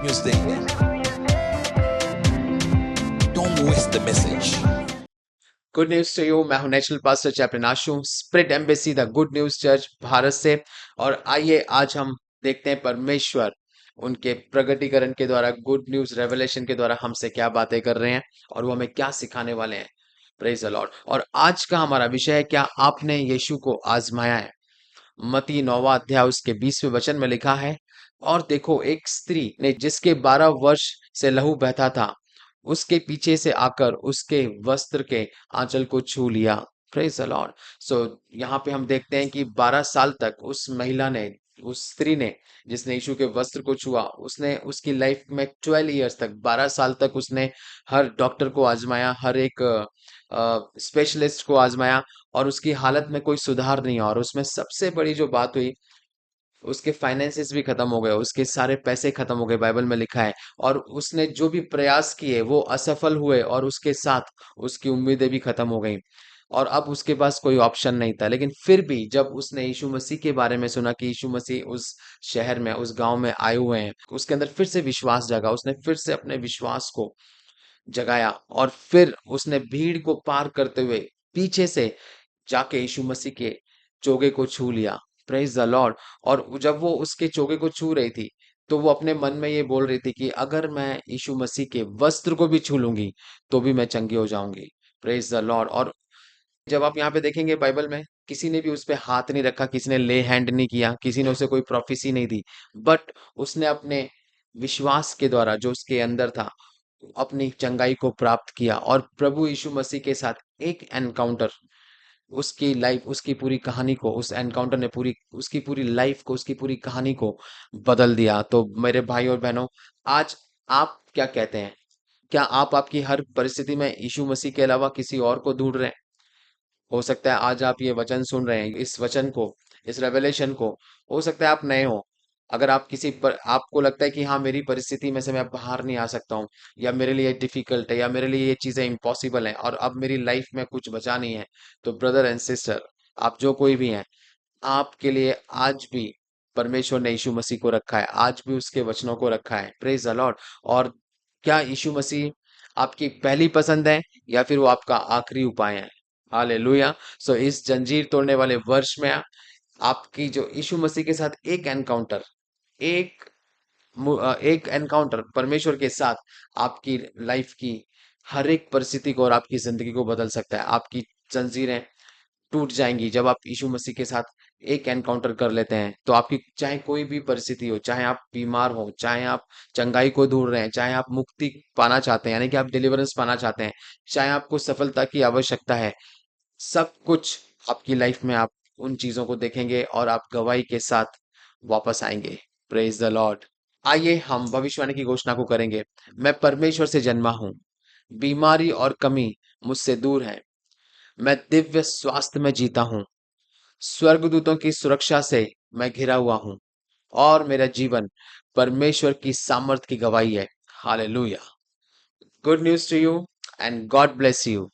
News देंगे। Don't waste the message. Good news to you. मैं हूं national pastor chaplain Ashu, spirit embassy the good news church Bharat से। और आइए आज हम देखते हैं परमेश्वर उनके प्रगटीकरण के द्वारा, गुड न्यूज रेवलेशन के द्वारा हमसे क्या बातें कर रहे हैं और वो हमें क्या सिखाने वाले हैं। Praise the Lord. और आज का हमारा विषय है, क्या आपने यीशु को आजमाया है। मती 9वां अध्याय उसके 20वें वचन में लिखा है, और देखो एक स्त्री ने जिसके 12 वर्ष से लहू बहता था, उसके पीछे से आकर उसके वस्त्र के आंचल को छू लिया। Praise the Lord. सो यहाँ पे हम देखते हैं कि 12 साल तक उस महिला ने, उस स्त्री ने जिसने यीशु के वस्त्र को छुआ, उसने उसकी लाइफ में 12 इयर्स तक, 12 साल तक उसने हर डॉक्टर को आजमाया, हर एक स्पेशलिस्ट को आजमाया, और उसकी हालत में कोई सुधार नहीं हुआ। और उसमें सबसे बड़ी जो बात हुई, उसके फाइनेंसेस भी खत्म हो गए, उसके सारे पैसे खत्म हो गए, बाइबल में लिखा है। और उसने जो भी प्रयास किए वो असफल हुए, और उसके साथ उसकी उम्मीदें भी खत्म हो गई। और अब उसके पास कोई ऑप्शन नहीं था। लेकिन फिर भी जब उसने यीशु मसीह के बारे में सुना कि यीशु मसीह उस शहर में, उस गांव में आए हुए हैं, उसके अंदर फिर से विश्वास जगा। उसने फिर से अपने विश्वास को जगाया, और फिर उसने भीड़ को पार करते हुए पीछे से जाके यीशु मसीह के चोगे को छू लिया। Praise the Lord. और जब वो उसके चोगे को छू रही थी, तो वो अपने मन में ये बोल रही थी कि अगर मैं यीशु मसीह के वस्त्र को भी छू लूंगी तो भी मैं चंगी हो जाऊंगी। Praise the Lord. और जब आप यहाँ पे देखेंगे बाइबल में, किसी ने भी उस पे हाथ नहीं रखा, किसी ने ले हैंड नहीं किया, किसी ने उसे कोई प्रोफेसी नहीं दी, बट उसने अपने विश्वास के द्वारा जो उसके अंदर था, अपनी चंगाई को प्राप्त किया। और प्रभु यीशु मसीह के साथ एक एनकाउंटर, उसकी लाइफ, उसकी पूरी कहानी को, उस एनकाउंटर ने पूरी उसकी पूरी लाइफ को, उसकी पूरी कहानी को बदल दिया। तो मेरे भाई और बहनों, आज आप क्या कहते हैं? क्या आप आपकी हर परिस्थिति में यीशु मसीह के अलावा किसी और को ढूंढ रहे हैं? हो सकता है आज आप ये वचन सुन रहे हैं, इस वचन को, इस रेवलेशन को। हो सकता है आप नए हो। अगर आप किसी पर, आपको लगता है कि हाँ मेरी परिस्थिति में से मैं बाहर नहीं आ सकता हूँ, या मेरे लिए डिफिकल्ट है, या मेरे लिए ये चीजें इम्पॉसिबल हैं, और अब मेरी लाइफ में कुछ बचा नहीं है, तो ब्रदर एंड सिस्टर, आप जो कोई भी हैं, आपके लिए आज भी परमेश्वर ने यीशु मसीह को रखा है, आज भी उसके वचनों को रखा है। Praise the Lord. और क्या यीशु मसीह आपकी पहली पसंद है, या फिर वो आपका आखिरी उपाय है? हालेलुया। सो इस जंजीर तोड़ने वाले वर्ष में आपकी जो यीशु मसीह के साथ एक एनकाउंटर, एक एक एनकाउंटर परमेश्वर के साथ आपकी लाइफ की हर एक परिस्थिति को और आपकी जिंदगी को बदल सकता है। आपकी जंजीरें टूट जाएंगी जब आप यीशु मसीह के साथ एक एनकाउंटर कर लेते हैं। तो आपकी चाहे कोई भी परिस्थिति हो, चाहे आप बीमार हो, चाहे आप चंगाई को ढूंढ रहे हैं, चाहे आप मुक्ति पाना चाहते हैं, यानी कि आप डिलीवरेंस पाना चाहते हैं, चाहे आपको सफलता की आवश्यकता है, सब कुछ आपकी लाइफ में आप उन चीजों को देखेंगे और आप गवाही के साथ वापस आएंगे। Praise the Lord. आइए हम भविष्यवाणी की घोषणा को करेंगे। मैं परमेश्वर से जन्मा हूं, बीमारी और कमी मुझसे दूर है। मैं दिव्य स्वास्थ्य में जीता हूँ, स्वर्गदूतों की सुरक्षा से मैं घिरा हुआ हूँ, और मेरा जीवन परमेश्वर की सामर्थ की गवाही है। Hallelujah. Good news to you, and God bless you.